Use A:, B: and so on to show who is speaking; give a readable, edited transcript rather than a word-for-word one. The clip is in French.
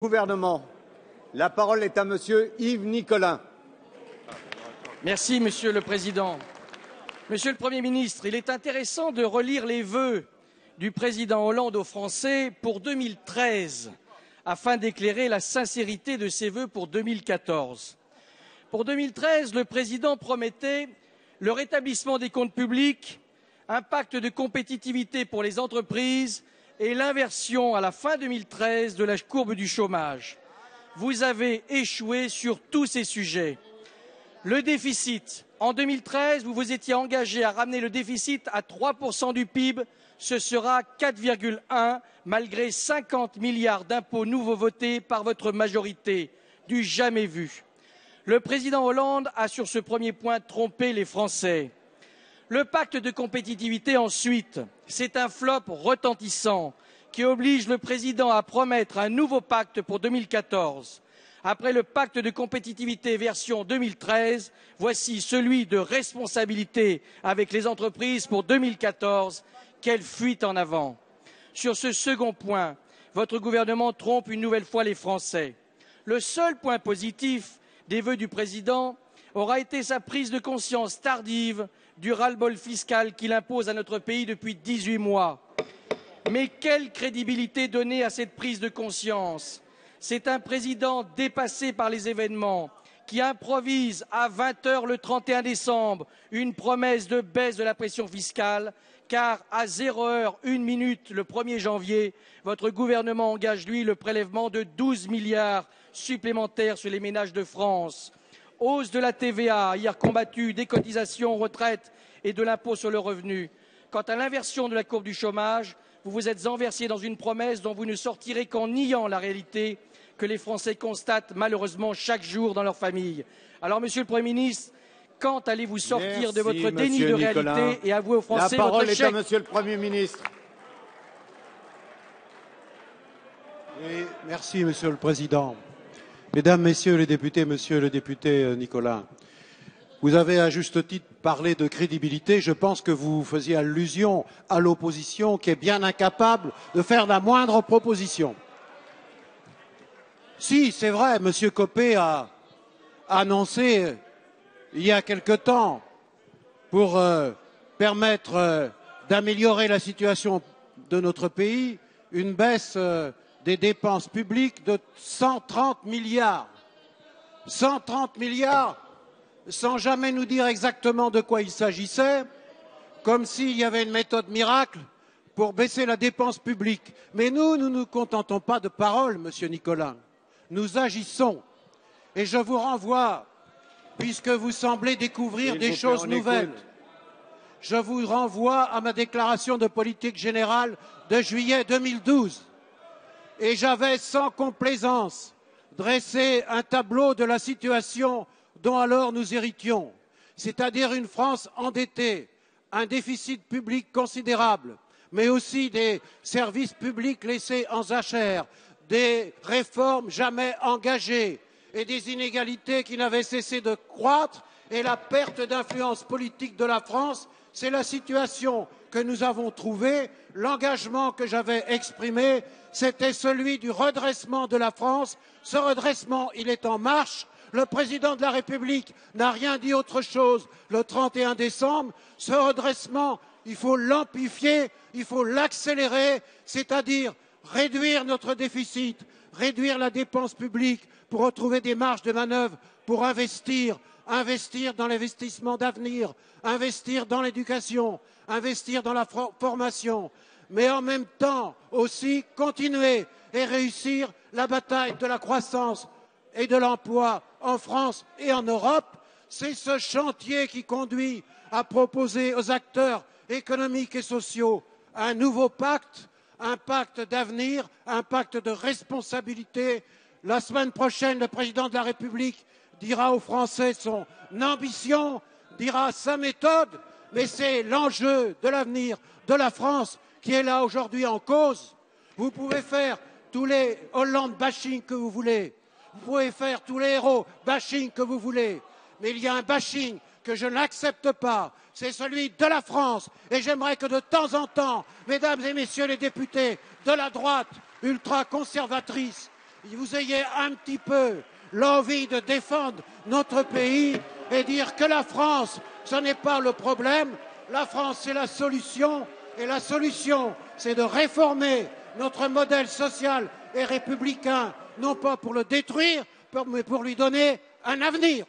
A: Gouvernement. La parole est à Monsieur Yves Nicolin.
B: Merci, Monsieur le Président. Monsieur le Premier ministre, il est intéressant de relire les vœux du président Hollande aux Français pour 2013 afin d'éclairer la sincérité de ses vœux pour 2014. Pour 2013, le président promettait le rétablissement des comptes publics, un pacte de compétitivité pour les entreprises et l'inversion à la fin 2013 de la courbe du chômage. Vous avez échoué sur tous ces sujets. Le déficit. En 2013, vous vous étiez engagé à ramener le déficit à 3% du PIB. Ce sera 4,1 malgré 50 milliards d'impôts nouveaux votés par votre majorité. Du jamais vu. Le président Hollande a sur ce premier point trompé les Français. Le pacte de compétitivité ensuite, c'est un flop retentissant qui oblige le président à promettre un nouveau pacte pour 2014. Après le pacte de compétitivité version 2013, voici celui de responsabilité avec les entreprises pour 2014. Quelle fuite en avant! Sur ce second point, votre gouvernement trompe une nouvelle fois les Français. Le seul point positif des vœux du président aura été sa prise de conscience tardive du ras-le-bol fiscal qu'il impose à notre pays depuis 18 mois. Mais quelle crédibilité donner à cette prise de conscience? C'est un président dépassé par les événements qui improvise à 20 h le 31 décembre une promesse de baisse de la pression fiscale, car à 0 h 1 minute le 1er janvier, votre gouvernement engage, lui, le prélèvement de 12 milliards supplémentaires sur les ménages de France. Hausse de la TVA, hier combattue, des cotisations retraite et de l'impôt sur le revenu. Quant à l'inversion de la courbe du chômage, vous vous êtes enversé dans une promesse dont vous ne sortirez qu'en niant la réalité que les Français constatent malheureusement chaque jour dans leur famille. Alors, Monsieur le Premier ministre, quand allez-vous sortir de votre déni de réalité et avouer aux Français votre échec?
A: La parole est à Monsieur le Premier ministre.
C: Oui, merci, Monsieur le Président. Mesdames, Messieurs les députés, Monsieur le député Nicolin, vous avez à juste titre parlé de crédibilité. Je pense que vous faisiez allusion à l'opposition qui est bien incapable de faire la moindre proposition. Si, c'est vrai, Monsieur Copé a annoncé il y a quelque temps, pour permettre d'améliorer la situation de notre pays, une baisse des dépenses publiques de 130 milliards. 130 milliards, sans jamais nous dire exactement de quoi il s'agissait, comme s'il y avait une méthode miracle pour baisser la dépense publique. Mais nous ne nous contentons pas de paroles, Monsieur Nicolin. Nous agissons. Et je vous renvoie, puisque vous semblez découvrir des choses nouvelles, je vous renvoie à ma déclaration de politique générale de juillet 2012. Et j'avais sans complaisance dressé un tableau de la situation dont alors nous héritions, c'est-à-dire une France endettée, un déficit public considérable, mais aussi des services publics laissés en jachère, des réformes jamais engagées et des inégalités qui n'avaient cessé de croître et la perte d'influence politique de la France. C'est la situation que nous avons trouvée. L'engagement que j'avais exprimé, c'était celui du redressement de la France. Ce redressement, il est en marche. Le président de la République n'a rien dit autre chose le 31 décembre. Ce redressement, il faut l'amplifier, il faut l'accélérer, c'est-à-dire réduire notre déficit, réduire la dépense publique pour retrouver des marges de manœuvre, pour investir dans l'investissement d'avenir, investir dans l'éducation, investir dans la formation, mais en même temps aussi continuer et réussir la bataille de la croissance et de l'emploi en France et en Europe. C'est ce chantier qui conduit à proposer aux acteurs économiques et sociaux un nouveau pacte, un pacte d'avenir, un pacte de responsabilité. La semaine prochaine, le président de la République dira aux Français son ambition, dira sa méthode, mais c'est l'enjeu de l'avenir de la France qui est là aujourd'hui en cause. Vous pouvez faire tous les Hollande bashing que vous voulez, vous pouvez faire tous les héros bashing que vous voulez, mais il y a un bashing que je n'accepte pas, c'est celui de la France. Et j'aimerais que de temps en temps, mesdames et messieurs les députés de la droite ultra-conservatrice, vous ayez un petit peu l'envie de défendre notre pays et dire que la France, ce n'est pas le problème, la France, c'est la solution, et la solution, c'est de réformer notre modèle social et républicain, non pas pour le détruire, mais pour lui donner un avenir.